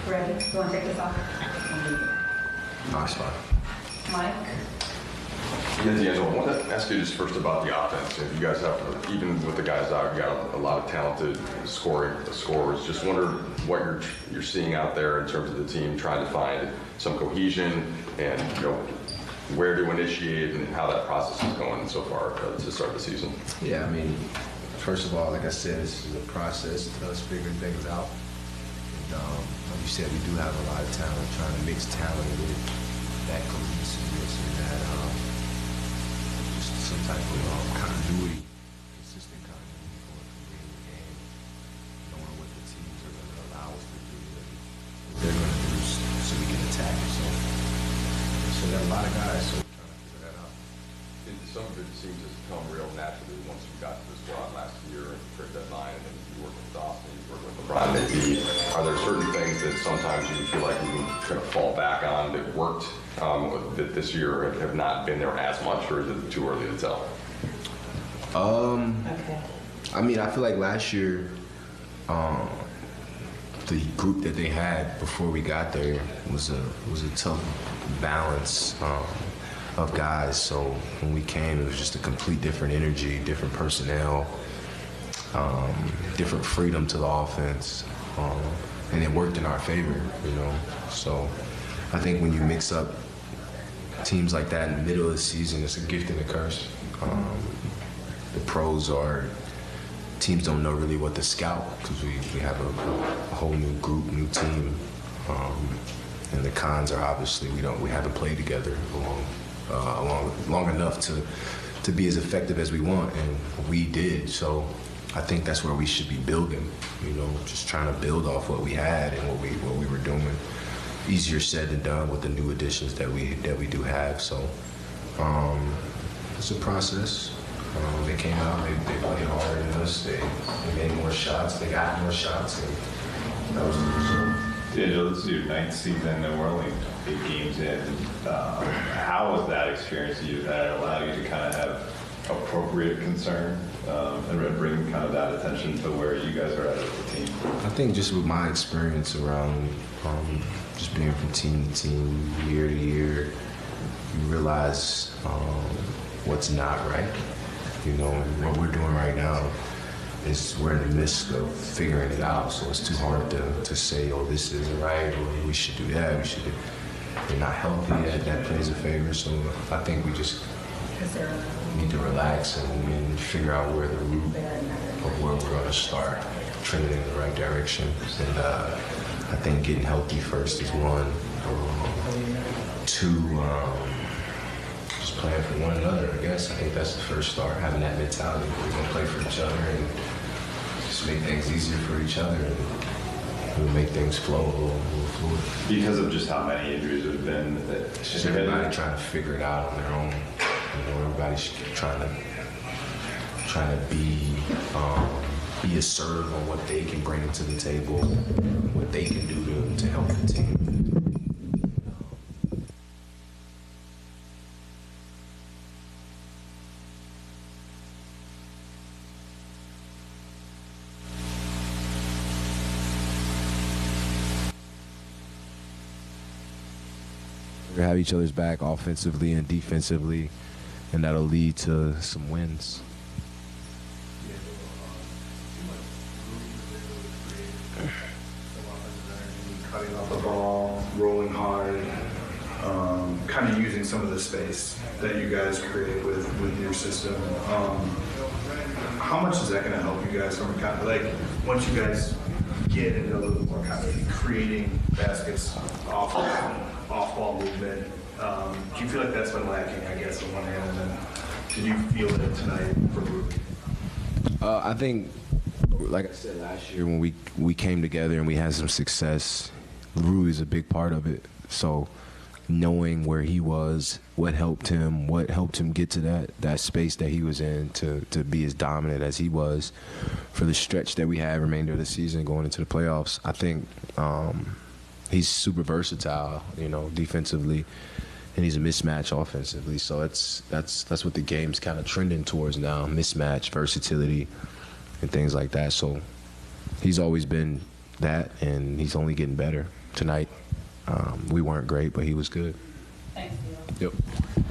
Ready? You want to take this off? Nice fine. Mike? Yeah, D'Angelo, I wanted to ask you just first about the offense. You guys have, even with the guys out, you got a lot of talented scorers. Just wonder what you're seeing out there in terms of the team trying to find some cohesion and where to initiate and how that process is going so far to start the season. Yeah, I mean, first of all, like I said, this is a process to us figuring things out. And, like you said, we do have a lot of talent, trying to mix talent with that cohesiveness and that just some type of continuity, consistent continuity for game to game, knowing what the teams are going to allow us to do, what they're going to do so we can attack it. So there are a lot of guys, so we're trying to figure that out. Some of it seems to come real naturally once you got to the squad last year and trade deadline, and then you worked with Dawson, you worked with LeBron. Maybe are there certain things that sometimes you feel like you can kind of fall back on that worked that this year have not been there as much, or is it too early to tell? Okay. I mean, I feel like last year, the group that they had before we got there was a tough balance of guys. So when we came, it was just a complete different energy, different personnel, different freedom to the offense, and it worked in our favor, So I think when you mix up teams like that in the middle of the season, it's a gift and a curse. The pros are teams don't know really what to scout because we have a whole new group, new team, and the cons are obviously we haven't played together long enough to be as effective as we want, and we did. So I think that's where we should be building, just trying to build off what we had and what we were doing. Easier said than done with the new additions that we do have. So it's a process. They came out, they played harder than us. They made more shots. They got more shots, and that was the result. Yeah, this is your ninth season, and we're only 8 games in. How was that experience that allowed you to kind of have appropriate concern and bring kind of that attention to where you guys are at as a team? I think just with my experience around just being from team to team, year to year, you realize what's not right. What we're doing right now is we're in the midst of figuring it out, so it's too hard to say, oh, this isn't right, or we should do that, we're not healthy, that plays a favor. So I think we just need to relax and figure out where the root of where we're going to start, trending in the right direction. And I think getting healthy first is one. Two, just playing for one another, I guess. I think that's the first start, having that mentality. We're going to play for each other and just make things easier for each other. And we'll make things flow a little fluid. Because of just how many injuries have been. It's just everybody trying to figure it out on their own. Everybody's trying to be assertive on what they can bring to the table, what they can do to help the team. We have each other's back offensively and defensively, and that'll lead to some wins. Cutting off the ball, rolling hard, kind of using some of the space that you guys create with your system. How much is that going to help you guys from a kind of, like, once you guys get into a little bit more kind of creating baskets off ball movement? Do you feel like that's been lacking, I guess, on one hand, and then did you feel it tonight for Ruby? I think, like I said last year, when we came together and we had some success, Rui is a big part of it. So knowing where he was, what helped him get to that space that he was in to be as dominant as he was for the stretch that we had remainder of the season going into the playoffs. I think he's super versatile, defensively, and he's a mismatch offensively. So that's what the game's kind of trending towards now: mismatch, versatility, and things like that. So he's always been that, and he's only getting better. tonight. We weren't great, but he was good. Thanks, Theo. Yep.